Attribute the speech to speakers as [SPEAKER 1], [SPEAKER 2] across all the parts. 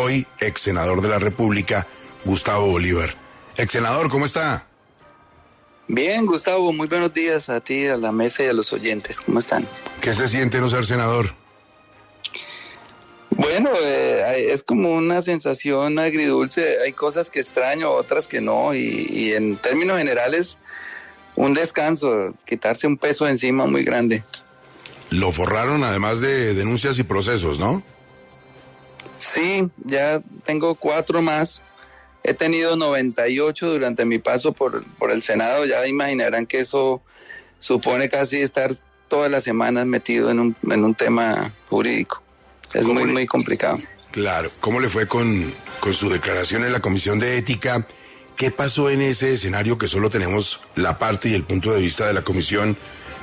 [SPEAKER 1] hoy ex senador de la República, Gustavo Bolívar. Ex senador, ¿cómo está?
[SPEAKER 2] Bien, Gustavo, muy buenos días a ti, a la mesa y a los oyentes. ¿Cómo están?
[SPEAKER 1] ¿Qué se siente no ser senador?
[SPEAKER 2] Bueno, es como una sensación agridulce. Hay cosas que extraño, otras que no. Y en términos generales, un descanso, quitarse un peso de encima muy grande.
[SPEAKER 1] Lo forraron además de denuncias y procesos, ¿no?
[SPEAKER 2] Sí, ya tengo 4 más. He tenido 98 durante mi paso por el Senado. Ya imaginarán que eso supone casi estar todas las semanas metido en un tema jurídico. Es muy complicado.
[SPEAKER 1] Claro. ¿Cómo le fue con su declaración en la Comisión de Ética? ¿Qué pasó en ese escenario que solo tenemos la parte y el punto de vista de la comisión,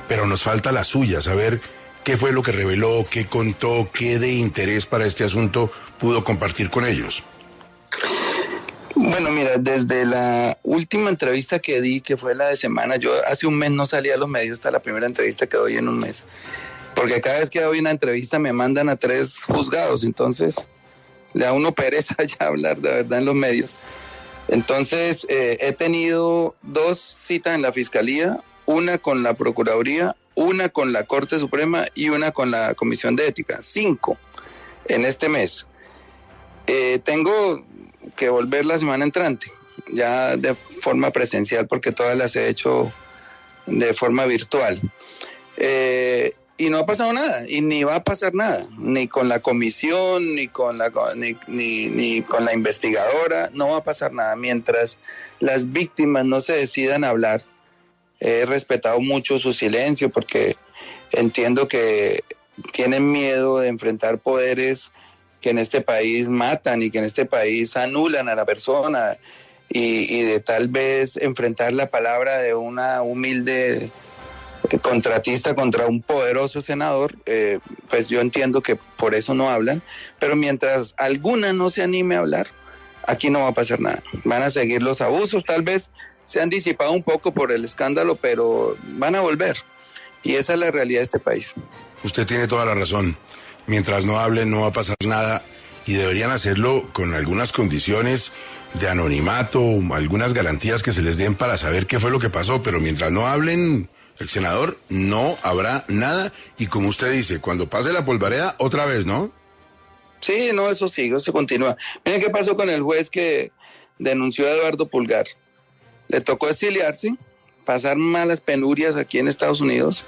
[SPEAKER 1] pero nos falta la suya, saber qué fue lo que reveló, qué contó, qué de interés para este asunto pudo compartir con ellos?
[SPEAKER 2] Bueno, mira, desde la última entrevista que di, que fue la de semana, yo hace un mes no salí a los medios, hasta la primera entrevista que doy en un mes, porque cada vez que doy una entrevista me mandan a 3 juzgados, entonces le da uno pereza ya hablar de verdad en los medios. Entonces he tenido 2 citas en la Fiscalía, una con la Procuraduría, una con la Corte Suprema y una con la Comisión de Ética, 5 en este mes. Tengo que volver la semana entrante, ya de forma presencial, porque todas las he hecho de forma virtual. Y no ha pasado nada, y ni va a pasar nada, ni con la comisión, ni con la investigadora, no va a pasar nada. Mientras las víctimas no se decidan hablar, he respetado mucho su silencio, porque entiendo que tienen miedo de enfrentar poderes que en este país matan y que en este país anulan a la persona, y de tal vez enfrentar la palabra de una humilde contratista contra un poderoso senador, pues yo entiendo que por eso no hablan, pero mientras alguna no se anime a hablar, aquí no va a pasar nada. Van a seguir los abusos, tal vez se han disipado un poco por el escándalo, pero van a volver, y esa es la realidad de este país.
[SPEAKER 1] Usted tiene toda la razón. Mientras no hablen no va a pasar nada, y deberían hacerlo con algunas condiciones de anonimato, algunas garantías que se les den para saber qué fue lo que pasó, pero mientras no hablen, el senador, no habrá nada, y como usted dice, cuando pase la polvareda, otra vez, ¿no?
[SPEAKER 2] Sí, no, eso sigue, eso continúa. Miren qué pasó con el juez que denunció a Eduardo Pulgar. Le tocó exiliarse, pasar malas penurias aquí en Estados Unidos,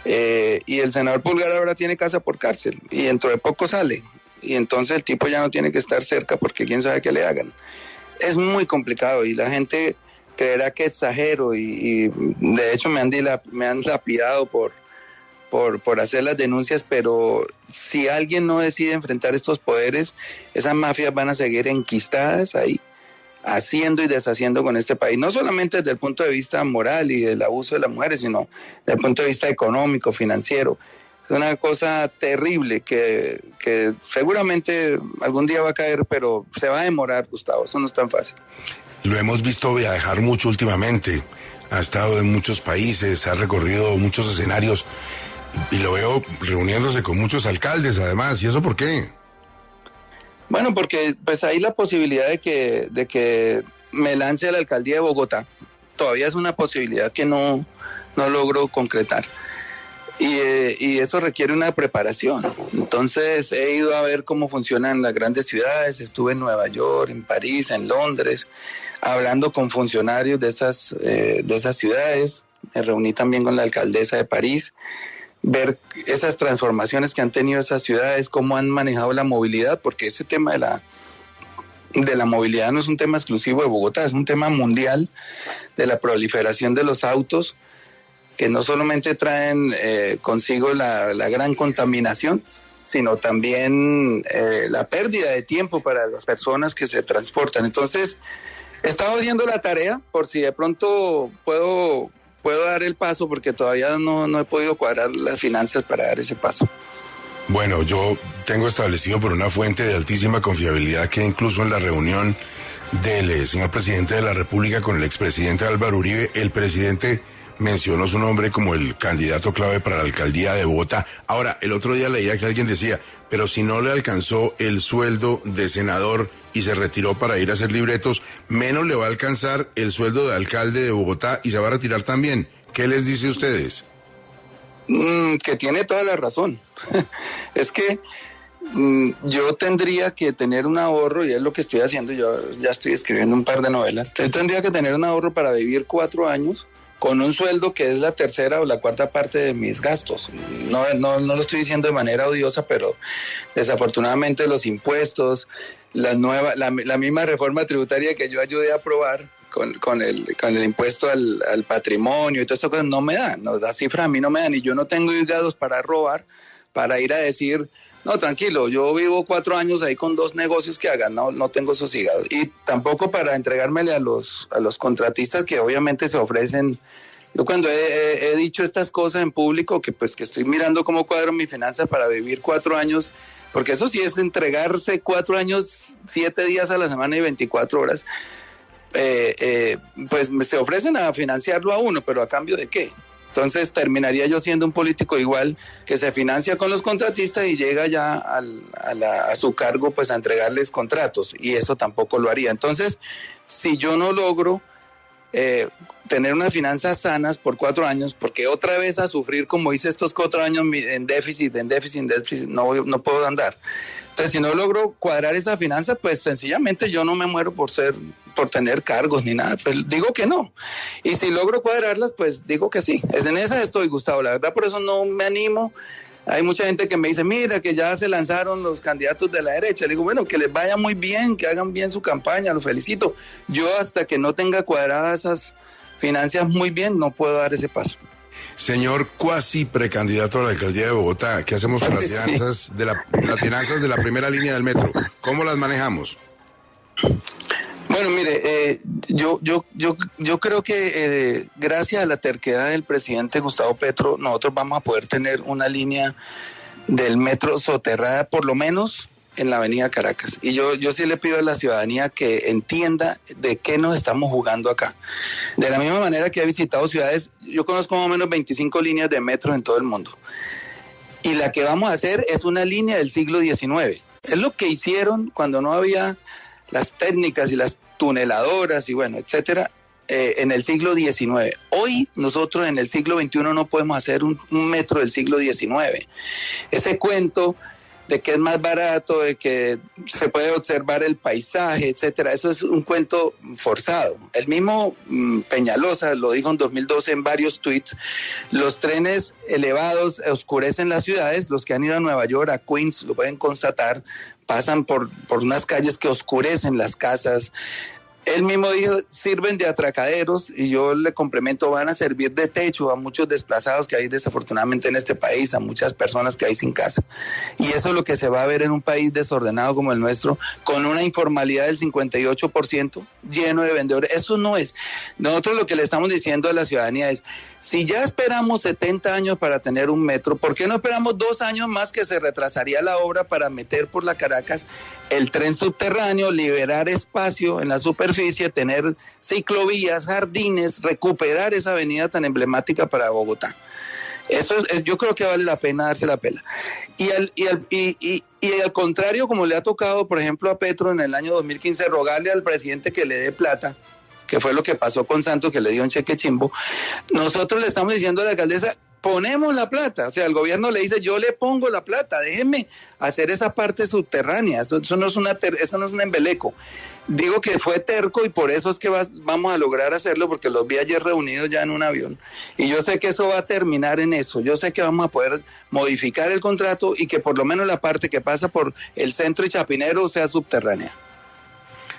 [SPEAKER 2] y el senador Pulgar ahora tiene casa por cárcel, y dentro de poco sale, y entonces el tipo ya no tiene que estar cerca porque quién sabe qué le hagan. Es muy complicado, y la gente creerá que exagero, y de hecho me han lapidado por hacer las denuncias, pero si alguien no decide enfrentar estos poderes, esas mafias van a seguir enquistadas ahí, haciendo y deshaciendo con este país, no solamente desde el punto de vista moral y del abuso de las mujeres, sino desde el punto de vista económico, financiero. Es una cosa terrible que seguramente algún día va a caer, pero se va a demorar, Gustavo, eso no es tan fácil.
[SPEAKER 1] Lo hemos visto viajar mucho últimamente, ha estado en muchos países, ha recorrido muchos escenarios, y lo veo reuniéndose con muchos alcaldes además. ¿Y eso por qué?
[SPEAKER 2] Bueno, porque pues hay la posibilidad de que me lance a la alcaldía de Bogotá. Todavía es una posibilidad que no logro concretar. Y eso requiere una preparación. Entonces he ido a ver cómo funcionan las grandes ciudades. Estuve en Nueva York, en París, en Londres, hablando con funcionarios de esas ciudades. Me reuní también con la alcaldesa de París, ver esas transformaciones que han tenido esas ciudades, cómo han manejado la movilidad, porque ese tema de la movilidad no es un tema exclusivo de Bogotá, es un tema mundial, de la proliferación de los autos, que no solamente traen consigo la gran contaminación, sino también la pérdida de tiempo para las personas que se transportan. Entonces, he estado haciendo la tarea por si de pronto puedo dar el paso, porque todavía no he podido cuadrar las finanzas para dar ese paso.
[SPEAKER 1] Bueno, yo tengo establecido por una fuente de altísima confiabilidad que incluso en la reunión del señor presidente de la República con el expresidente Álvaro Uribe, el presidente mencionó su nombre como el candidato clave para la alcaldía de Bogotá. Ahora, el otro día leía que alguien decía, pero si no le alcanzó el sueldo de senador y se retiró para ir a hacer libretos, menos le va a alcanzar el sueldo de alcalde de Bogotá y se va a retirar también. ¿Qué les dice a ustedes?
[SPEAKER 2] Que tiene toda la razón. Es que yo tendría que tener un ahorro, y es lo que estoy haciendo. Yo ya estoy escribiendo un par de novelas. Yo tendría que tener un ahorro para vivir 4 años con un sueldo que es la tercera o la cuarta parte de mis gastos. No lo estoy diciendo de manera odiosa, pero desafortunadamente los impuestos, la misma reforma tributaria que yo ayudé a aprobar con el impuesto al patrimonio y todas esas cosas no me dan, la cifra a mí no me dan, y yo no tengo hígados para robar, para ir a decir, no, tranquilo, yo vivo 4 años ahí con 2 negocios que hagan, no tengo esos hígados. Y tampoco para entregármele a los contratistas que obviamente se ofrecen. Yo cuando he dicho estas cosas en público, que estoy mirando cómo cuadro mi finanza para vivir 4 años, porque eso sí es entregarse 4 años, 7 días a la semana y 24 horas, pues se ofrecen a financiarlo a uno, pero ¿a cambio de qué? Entonces terminaría yo siendo un político igual, que se financia con los contratistas y llega ya a su cargo pues a entregarles contratos, y eso tampoco lo haría. Entonces, si yo no logro tener unas finanzas sanas por 4 años, porque otra vez a sufrir como hice estos 4 años en déficit, no puedo andar. Entonces, si no logro cuadrar esa finanza, pues sencillamente yo no me muero por tener cargos ni nada, pues digo que no. Y si logro cuadrarlas, pues digo que sí. En esa estoy, Gustavo, la verdad por eso no me animo. Hay mucha gente que me dice, mira, que ya se lanzaron los candidatos de la derecha. Le digo, bueno, que les vaya muy bien, que hagan bien su campaña, los felicito. Yo hasta que no tenga cuadradas esas finanzas muy bien, no puedo dar ese paso.
[SPEAKER 1] Señor cuasi precandidato a la alcaldía de Bogotá, ¿qué hacemos con las finanzas de la primera línea del metro? ¿Cómo las manejamos?
[SPEAKER 2] Bueno, mire, yo creo que gracias a la terquedad del presidente Gustavo Petro, nosotros vamos a poder tener una línea del metro soterrada, por lo menos en la avenida Caracas. Y yo sí le pido a la ciudadanía que entienda de qué nos estamos jugando acá. De la misma manera que he visitado ciudades, yo conozco más o menos 25 líneas de metro en todo el mundo. Y la que vamos a hacer es una línea del siglo XIX. Es lo que hicieron cuando no había las técnicas y las tuneladoras y bueno, etcétera, en el siglo XIX. Hoy nosotros en el siglo XXI no podemos hacer un metro del siglo XIX. Ese cuento de que es más barato, de que se puede observar el paisaje, etcétera, eso es un cuento forzado. El mismo Peñalosa lo dijo en 2012 en varios tweets. Los trenes elevados oscurecen las ciudades. Los que han ido a Nueva York, a Queens, lo pueden constatar. Pasan por unas calles que oscurecen las casas. Él mismo dijo, sirven de atracaderos, y yo le complemento, van a servir de techo a muchos desplazados que hay desafortunadamente en este país, a muchas personas que hay sin casa. Y eso es lo que se va a ver en un país desordenado como el nuestro, con una informalidad del 58%, lleno de vendedores. Eso no es. Nosotros lo que le estamos diciendo a la ciudadanía es, si ya esperamos 70 años para tener un metro, ¿por qué no esperamos 2 años más que se retrasaría la obra para meter por la Caracas el tren subterráneo, liberar espacio en la superficie, tener ciclovías, jardines, recuperar esa avenida tan emblemática para Bogotá? Yo creo que vale la pena darse la pela. Y al contrario, como le ha tocado, por ejemplo, a Petro en el año 2015, rogarle al presidente que le dé plata, que fue lo que pasó con Santos, que le dio un cheque chimbo, nosotros le estamos diciendo a la alcaldesa, ponemos la plata. O sea, el gobierno le dice, yo le pongo la plata, déjeme hacer esa parte subterránea. Eso no es un embeleco. Digo que fue terco y por eso es que vamos a lograr hacerlo, porque los vi ayer reunidos ya en un avión. Y yo sé que eso va a terminar en eso. Yo sé que vamos a poder modificar el contrato y que por lo menos la parte que pasa por el centro y Chapinero sea subterránea.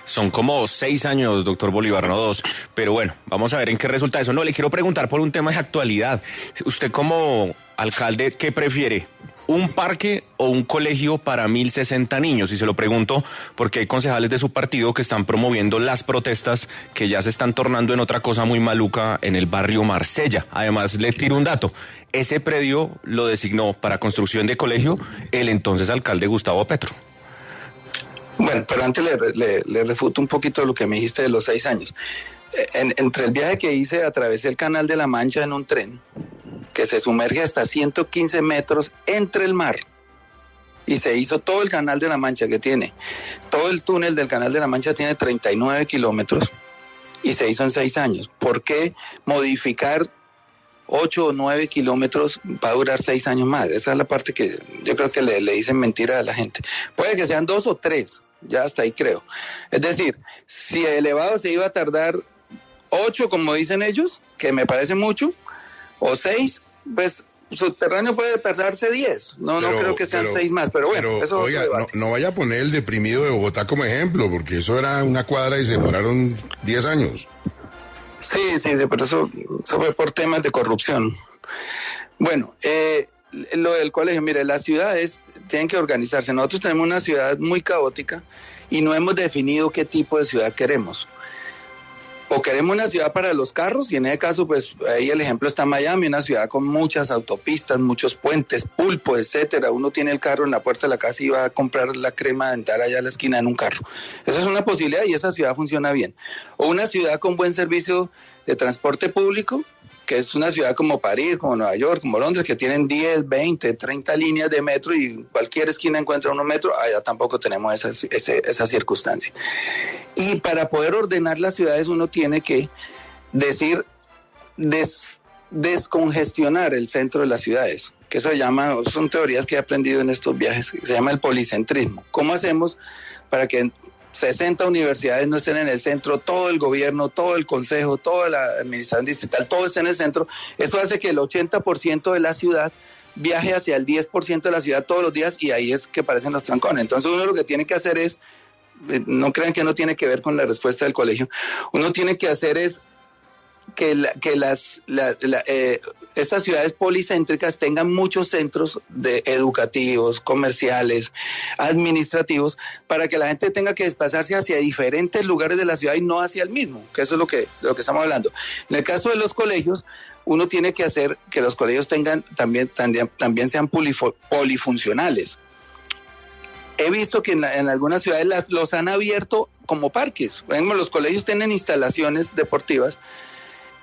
[SPEAKER 3] Son como 6 años, doctor Bolívar, no 2. Pero bueno, vamos a ver en qué resulta eso. No, le quiero preguntar por un tema de actualidad. Usted como alcalde, ¿qué prefiere? ¿Un parque o un colegio para 1.060 niños? Y se lo pregunto porque hay concejales de su partido que están promoviendo las protestas que ya se están tornando en otra cosa muy maluca en el barrio Marsella. Además, le tiro un dato. Ese predio lo designó para construcción de colegio el entonces alcalde Gustavo Petro.
[SPEAKER 2] Bueno, pero antes le refuto un poquito lo que me dijiste de los 6 años. entre el viaje que hice, atravesé el Canal de la Mancha en un tren que se sumerge hasta 115 metros entre el mar. Y se hizo todo el Canal de la Mancha que tiene. Todo el túnel del Canal de la Mancha tiene 39 kilómetros y se hizo en 6 años. ¿Por qué modificar 8 o 9 kilómetros va a durar 6 años más? Esa es la parte que yo creo que le dicen mentira a la gente. Puede que sean 2 o 3, ya hasta ahí creo. Es decir, si el elevado se iba a tardar 8, como dicen ellos, que me parece mucho, o 6, pues subterráneo puede tardarse 10. No creo que sean 6 más, pero bueno, eso
[SPEAKER 1] oiga, no vaya a poner el deprimido de Bogotá como ejemplo, porque eso era una cuadra y se demoraron 10 años.
[SPEAKER 2] Sí, pero eso fue por temas de corrupción. Bueno, lo del colegio, mire, las ciudades tienen que organizarse. Nosotros tenemos una ciudad muy caótica y no hemos definido qué tipo de ciudad queremos. O queremos una ciudad para los carros, y en ese caso, pues ahí el ejemplo está Miami, una ciudad con muchas autopistas, muchos puentes, pulpo, etcétera. Uno tiene el carro en la puerta de la casa y va a comprar la crema dental allá a la esquina en un carro. Eso es una posibilidad y esa ciudad funciona bien. O una ciudad con buen servicio de transporte público, que es una ciudad como París, como Nueva York, como Londres, que tienen 10, 20, 30 líneas de metro y cualquier esquina encuentra uno metro. Allá tampoco tenemos esa circunstancia. Y para poder ordenar las ciudades uno tiene que decir descongestionar el centro de las ciudades, que eso son teorías que he aprendido en estos viajes, se llama el policentrismo. ¿Cómo hacemos para que 60 universidades no estén en el centro, todo el gobierno, todo el consejo, toda la administración distrital, todo esté en el centro? Eso hace que el 80% de la ciudad viaje hacia el 10% de la ciudad todos los días, y ahí es que aparecen los trancones. Entonces uno lo que tiene que hacer es, no crean que no tiene que ver con la respuesta del colegio, uno tiene que hacer es que estas ciudades policéntricas tengan muchos centros educativos, comerciales, administrativos, para que la gente tenga que desplazarse hacia diferentes lugares de la ciudad y no hacia el mismo, que eso es de lo que estamos hablando. En el caso de los colegios, uno tiene que hacer que los colegios también sean polifuncionales. He visto que en algunas ciudades los han abierto como parques. Por ejemplo, los colegios tienen instalaciones deportivas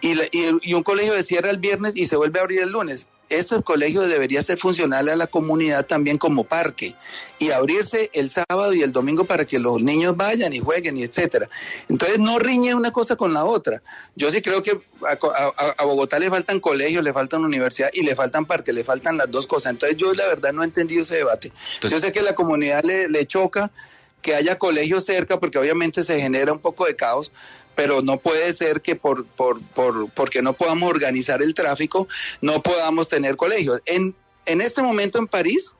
[SPEAKER 2] y un colegio se cierra el viernes y se vuelve a abrir el lunes. Ese colegio debería ser funcional a la comunidad también como parque y abrirse el sábado y el domingo para que los niños vayan y jueguen y etcétera. Entonces no riñe una cosa con la otra. Yo sí creo que a Bogotá le faltan colegios, le faltan universidad y le faltan parques, le faltan las dos cosas. Entonces yo la verdad no he entendido ese debate. Yo sé que a la comunidad le choca que haya colegios cerca porque obviamente se genera un poco de caos, pero no puede ser que porque no podamos organizar el tráfico, no podamos tener colegios. En este momento en París,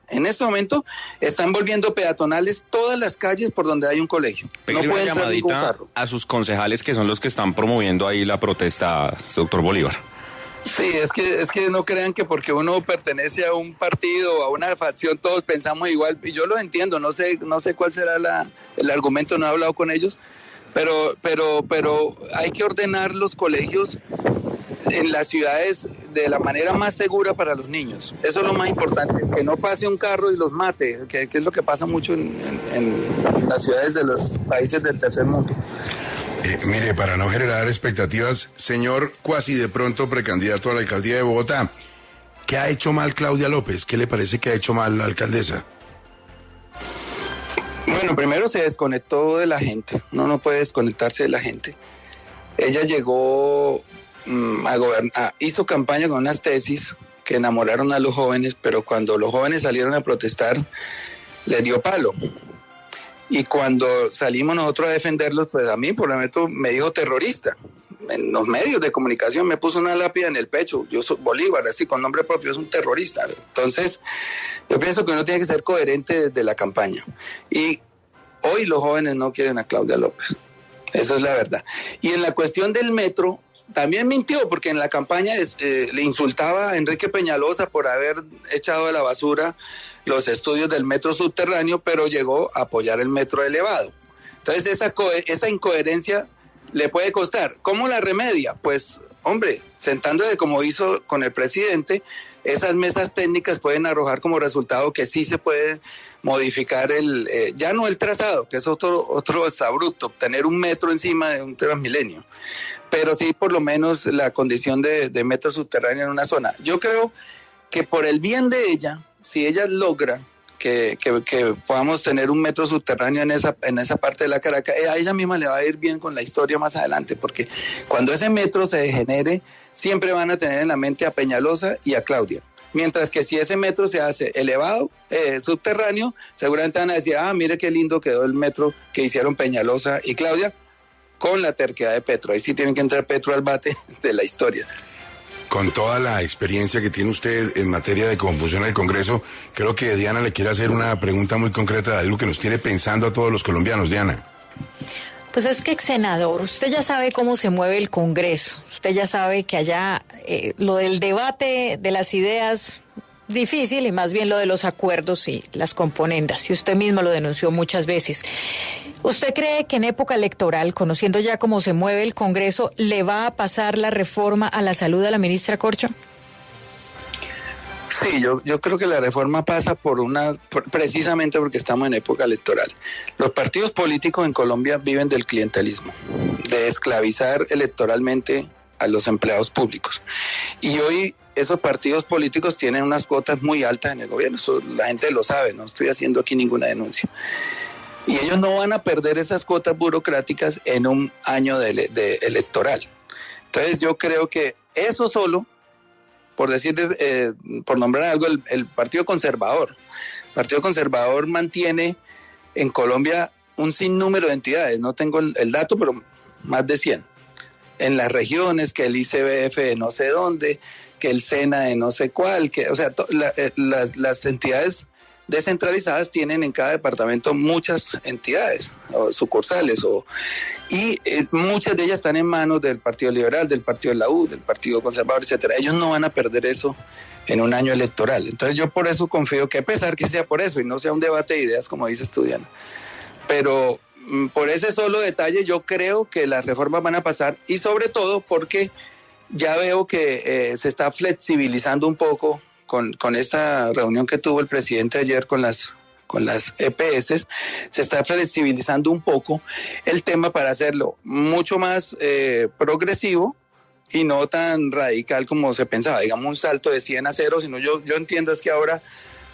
[SPEAKER 2] están volviendo peatonales todas las calles por donde hay un colegio.
[SPEAKER 3] No puede entrar ningún carro. A sus concejales, que son los que están promoviendo ahí la protesta, doctor Bolívar.
[SPEAKER 2] Sí, es que no crean que porque uno pertenece a un partido o a una facción todos pensamos igual. Y yo lo entiendo, no sé cuál será el argumento, no he hablado con ellos. Pero hay que ordenar los colegios en las ciudades de la manera más segura para los niños. Eso es lo más importante, que no pase un carro y los mate, que es lo que pasa mucho en las ciudades de los países del tercer mundo.
[SPEAKER 1] Mire, para no generar expectativas, señor cuasi de pronto precandidato a la alcaldía de Bogotá, ¿qué ha hecho mal Claudia López? ¿Qué le parece que ha hecho mal la alcaldesa?
[SPEAKER 2] Bueno, primero se desconectó de la gente, uno no puede desconectarse de la gente. Ella llegó a gobernar, hizo campaña con unas tesis que enamoraron a los jóvenes, pero cuando los jóvenes salieron a protestar, les dio palo. Y cuando salimos nosotros a defenderlos, pues a mí por lo menos me dijo terrorista. En los medios de comunicación me puso una lápida en el pecho, yo soy Bolívar, así con nombre propio, es un terrorista. Entonces, yo pienso que uno tiene que ser coherente desde la campaña. Y hoy los jóvenes no quieren a Claudia López, eso es la verdad. Y en la cuestión del metro, también mintió, porque en la campaña le insultaba a Enrique Peñalosa por haber echado a la basura los estudios del metro subterráneo, pero llegó a apoyar el metro elevado. Entonces esa incoherencia le puede costar. ¿Cómo la remedia? Pues, hombre, sentándose como hizo con el presidente, esas mesas técnicas pueden arrojar como resultado que sí se puede modificar ya no el trazado, que es otro exabrupto, tener 1 metro encima de un Transmilenio, pero sí por lo menos la condición de metro subterráneo en una zona. Yo creo que por el bien de ella, si ella logra que podamos tener 1 metro subterráneo en esa parte de la Caracas, a ella misma le va a ir bien con la historia más adelante, porque cuando ese metro se degenere, siempre van a tener en la mente a Peñalosa y a Claudia. Mientras que si ese metro se hace elevado, subterráneo, seguramente van a decir, mire qué lindo quedó el metro que hicieron Peñalosa y Claudia, con la terquedad de Petro. Ahí sí tienen que entrar Petro al bate de la historia.
[SPEAKER 1] Con toda la experiencia que tiene usted en materia de cómo funciona el Congreso, creo que Diana le quiere hacer una pregunta muy concreta de algo que nos tiene pensando a todos los colombianos. Diana.
[SPEAKER 4] Pues es que, senador, usted ya sabe cómo se mueve el Congreso. Usted ya sabe que allá lo del debate de las ideas difícil y más bien lo de los acuerdos y las componendas. Y usted mismo lo denunció muchas veces. ¿Usted cree que en época electoral, conociendo ya cómo se mueve el Congreso, le va a pasar la reforma a la salud a la ministra Corcho?
[SPEAKER 2] Sí, yo creo que la reforma pasa precisamente porque estamos en época electoral. Los partidos políticos en Colombia viven del clientelismo, de esclavizar electoralmente a los empleados públicos. Y hoy esos partidos políticos tienen unas cuotas muy altas en el gobierno, eso la gente lo sabe, no estoy haciendo aquí ninguna denuncia. Y ellos no van a perder esas cuotas burocráticas en un año de electoral. Entonces yo creo que eso solo, por decirles, por nombrar algo, el Partido Conservador. El Partido Conservador mantiene en Colombia un sinnúmero de entidades, no tengo el dato, pero más de 100. En las regiones, que el ICBF de no sé dónde, que el SENA de no sé cuál, las entidades descentralizadas tienen en cada departamento muchas entidades o sucursales y muchas de ellas están en manos del Partido Liberal, del Partido de la U, del Partido Conservador, etcétera. Ellos no van a perder eso en un año electoral. Entonces yo por eso confío que, a pesar que sea por eso y no sea un debate de ideas como dice Diana, pero por ese solo detalle yo creo que las reformas van a pasar, y sobre todo porque ya veo que se está flexibilizando un poco con esta reunión que tuvo el presidente ayer con las EPS, se está flexibilizando un poco el tema para hacerlo mucho más progresivo y no tan radical como se pensaba, digamos un salto de 100 a 0, sino yo entiendo es que ahora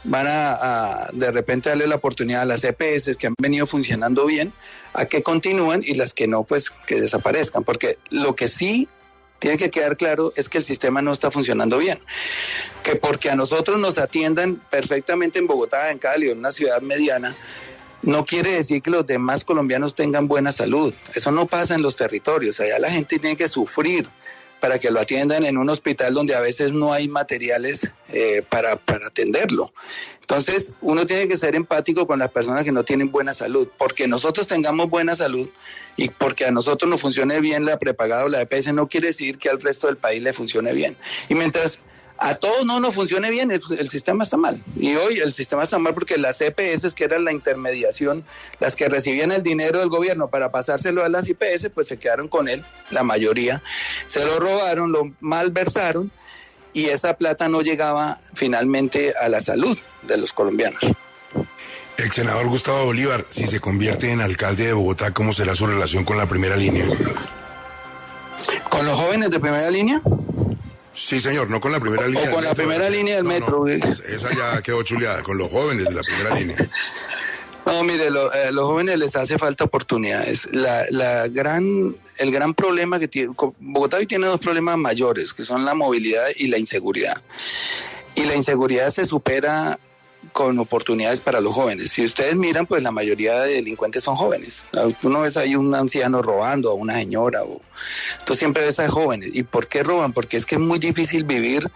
[SPEAKER 2] van a de repente darle la oportunidad a las EPS que han venido funcionando bien a que continúen, y las que no, pues que desaparezcan, porque lo que sí tiene que quedar claro es que el sistema no está funcionando bien, que porque a nosotros nos atiendan perfectamente en Bogotá, en Cali o en una ciudad mediana, no quiere decir que los demás colombianos tengan buena salud. Eso no pasa en los territorios, allá la gente tiene que sufrir para que lo atiendan en un hospital donde a veces no hay materiales para atenderlo. Entonces, uno tiene que ser empático con las personas que no tienen buena salud. Porque nosotros tengamos buena salud y porque a nosotros nos funcione bien la prepagada o la EPS, no quiere decir que al resto del país le funcione bien. Y mientras a todos no nos funcione bien, el sistema está mal. Y hoy el sistema está mal porque las EPS, que eran la intermediación, las que recibían el dinero del gobierno para pasárselo a las IPS, pues se quedaron con él, la mayoría. Se lo robaron, lo malversaron, y esa plata no llegaba finalmente a la salud de los colombianos.
[SPEAKER 1] El senador Gustavo Bolívar, si se convierte en alcalde de Bogotá, ¿cómo será su relación con la primera línea?
[SPEAKER 2] ¿Con los jóvenes de primera línea?
[SPEAKER 1] Sí, señor, no con la primera línea.
[SPEAKER 2] O con la primera línea del metro.
[SPEAKER 1] No, esa ya quedó chuleada, con los jóvenes de la primera línea.
[SPEAKER 2] No, mire, los jóvenes les hace falta oportunidades. El gran problema que tiene Bogotá hoy tiene dos problemas mayores, que son la movilidad y la inseguridad. Y la inseguridad se supera con oportunidades para los jóvenes. Si ustedes miran, pues la mayoría de delincuentes son jóvenes. Tú no ves ahí un anciano robando a una señora, tú siempre ves a jóvenes. ¿Y por qué roban? Porque es que es muy difícil vivir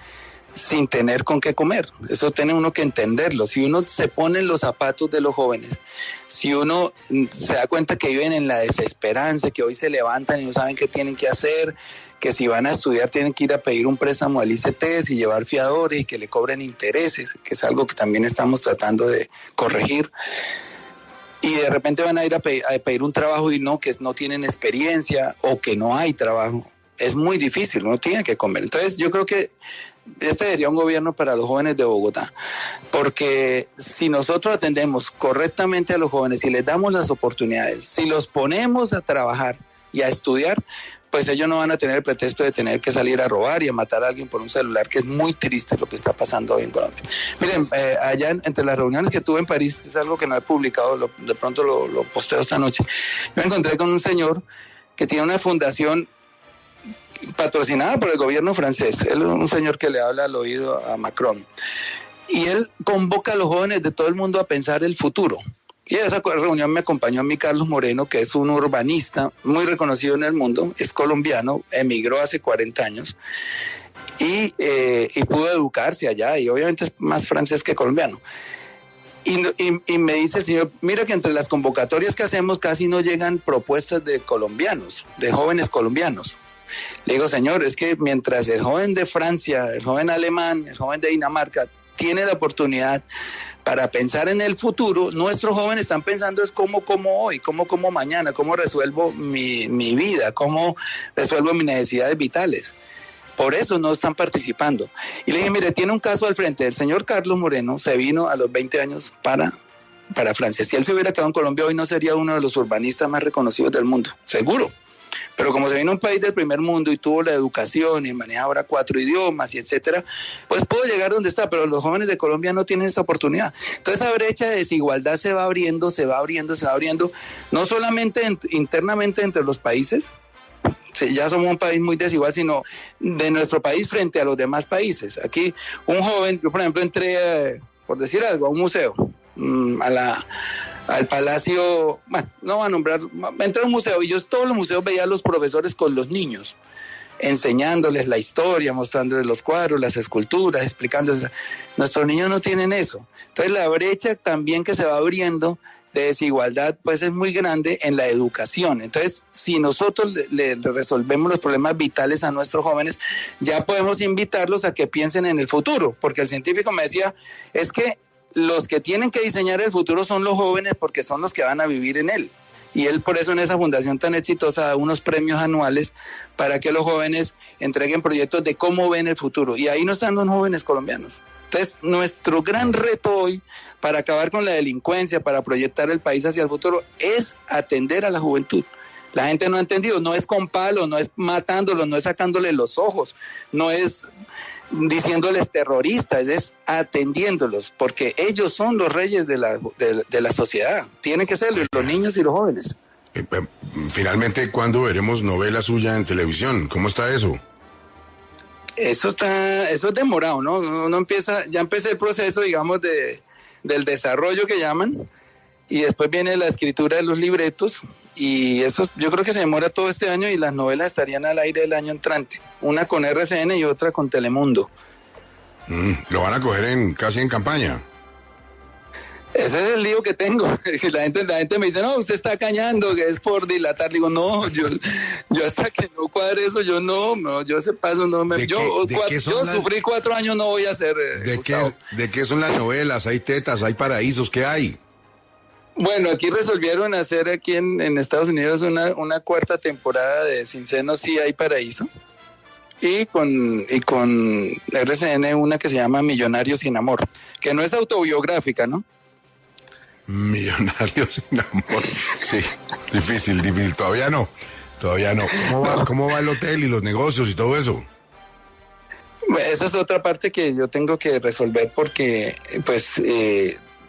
[SPEAKER 2] sin tener con qué comer. Eso tiene uno que entenderlo. Si uno se pone en los zapatos de los jóvenes, si uno se da cuenta que viven en la desesperanza, que hoy se levantan y no saben qué tienen que hacer, que si van a estudiar tienen que ir a pedir un préstamo del ICT y llevar fiadores y que le cobren intereses, que es algo que también estamos tratando de corregir, y de repente van a ir a pedir un trabajo y que no tienen experiencia o que no hay trabajo, es muy difícil, uno tiene que comer. Entonces yo creo que este sería un gobierno para los jóvenes de Bogotá, porque si nosotros atendemos correctamente a los jóvenes, si les damos las oportunidades, si los ponemos a trabajar y a estudiar, pues ellos no van a tener el pretexto de tener que salir a robar y a matar a alguien por un celular, que es muy triste lo que está pasando hoy en Colombia. Miren, allá entre las reuniones que tuve en París, es algo que no he publicado, de pronto lo posteo esta noche, me encontré con un señor que tiene una fundación patrocinada por el gobierno francés. Él es un señor que le habla al oído a Macron. Y él convoca a los jóvenes de todo el mundo a pensar el futuro. Y a esa reunión me acompañó mi Carlos Moreno, que es un urbanista muy reconocido en el mundo, es colombiano, emigró hace 40 años y pudo educarse allá, y obviamente es más francés que colombiano. Y me dice el señor, mira que entre las convocatorias que hacemos casi no llegan propuestas de colombianos, de jóvenes colombianos. Le digo, señor, es que mientras el joven de Francia, el joven alemán, el joven de Dinamarca tiene la oportunidad para pensar en el futuro, nuestros jóvenes están pensando es cómo hoy, cómo mañana, cómo resuelvo mi vida, cómo resuelvo mis necesidades vitales. Por eso no están participando. Y le dije, mire, tiene un caso al frente. El señor Carlos Moreno se vino a los 20 años para Francia. Si él se hubiera quedado en Colombia, hoy no sería uno de los urbanistas más reconocidos del mundo, seguro. Pero como se vino a un país del primer mundo y tuvo la educación y maneja ahora 4 idiomas y etcétera, pues pudo llegar donde está, pero los jóvenes de Colombia no tienen esa oportunidad. Entonces esa brecha de desigualdad se va abriendo, no solamente internamente entre los países, ya somos un país muy desigual, sino de nuestro país frente a los demás países. Aquí un joven, yo por ejemplo entré, por decir algo, a un museo, al Palacio, bueno, no voy a nombrar, entré a un museo y yo todos los museos veía a los profesores con los niños, enseñándoles la historia, mostrándoles los cuadros, las esculturas, explicándoles. Nuestros niños no tienen eso. Entonces la brecha también que se va abriendo de desigualdad pues es muy grande en la educación. Entonces si nosotros le resolvemos los problemas vitales a nuestros jóvenes, ya podemos invitarlos a que piensen en el futuro, porque el científico me decía, es que los que tienen que diseñar el futuro son los jóvenes porque son los que van a vivir en él. Y él por eso en esa fundación tan exitosa da unos premios anuales para que los jóvenes entreguen proyectos de cómo ven el futuro. Y ahí no están los jóvenes colombianos. Entonces, nuestro gran reto hoy para acabar con la delincuencia, para proyectar el país hacia el futuro, es atender a la juventud. La gente no ha entendido, no es con palos, no es matándolos, no es sacándole los ojos, no es diciéndoles terroristas, es atendiéndolos, porque ellos son los reyes de la sociedad. Tienen que ser los niños y los jóvenes.
[SPEAKER 1] Finalmente, ¿cuándo veremos novela suya en televisión? ¿Cómo está eso?
[SPEAKER 2] Eso es demorado, ¿no? Ya empecé el proceso, digamos, del desarrollo que llaman, y después viene la escritura de los libretos, y eso yo creo que se demora todo este año, y las novelas estarían al aire el año entrante, una con RCN y otra con Telemundo.
[SPEAKER 1] Lo van a coger casi en campaña.
[SPEAKER 2] Ese es el lío que tengo. La gente me dice, no, usted está cañando, que es por dilatar. Digo, no, yo hasta que no cuadre eso, yo ese paso no me... Yo sufrí 4 años, no voy a hacer,
[SPEAKER 1] ¿De qué son las novelas? ¿Hay tetas? ¿Hay paraísos? ¿Qué hay?
[SPEAKER 2] Bueno, aquí resolvieron hacer aquí en Estados Unidos una 4ª temporada de Sin Senos Sí Hay Paraíso. Y con RCN una que se llama Millonarios sin Amor, que no es autobiográfica, ¿no?
[SPEAKER 1] Millonarios sin amor. Sí, difícil, todavía no. ¿Cómo va el hotel y los negocios y todo eso?
[SPEAKER 2] Esa es otra parte que yo tengo que resolver porque, pues,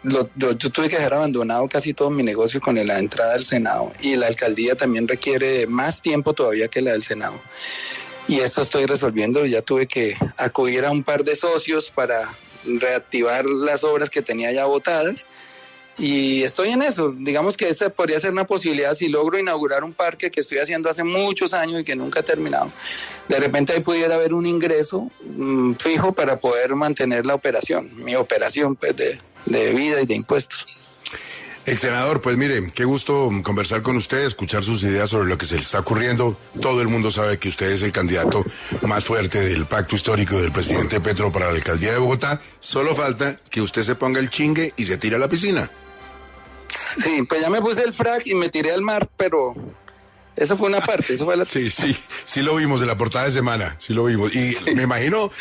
[SPEAKER 2] yo tuve que dejar abandonado casi todo mi negocio con la entrada al Senado, y la alcaldía también requiere más tiempo todavía que la del Senado. Y esto estoy resolviendo, ya tuve que acudir a un par de socios para reactivar las obras que tenía ya botadas. Y estoy en eso. Digamos que esa podría ser una posibilidad si logro inaugurar un parque que estoy haciendo hace muchos años y que nunca he terminado. De repente ahí pudiera haber un ingreso fijo para poder mantener la operación, mi operación pues, de vida y de impuestos.
[SPEAKER 1] Ex senador, pues mire, qué gusto conversar con usted, escuchar sus ideas sobre lo que se le está ocurriendo. Todo el mundo sabe que usted es el candidato más fuerte del pacto histórico del presidente Petro para la alcaldía de Bogotá. Solo falta que usted se ponga el chingue y se tire a la piscina.
[SPEAKER 2] Sí, pues ya me puse el frac y me tiré al mar, pero Eso fue una parte, eso fue la...
[SPEAKER 1] Sí lo vimos en la portada de semana, sí lo vimos. Y me imagino,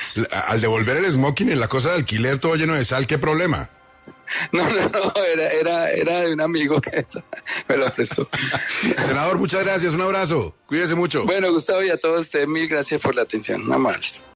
[SPEAKER 1] al devolver el smoking en la cosa de alquiler todo lleno de sal, ¿qué problema?
[SPEAKER 2] No, era de un amigo que me lo prestó.
[SPEAKER 1] Senador, muchas gracias, un abrazo, cuídese mucho.
[SPEAKER 2] Bueno, Gustavo, y a todos ustedes, mil gracias por la atención, amables.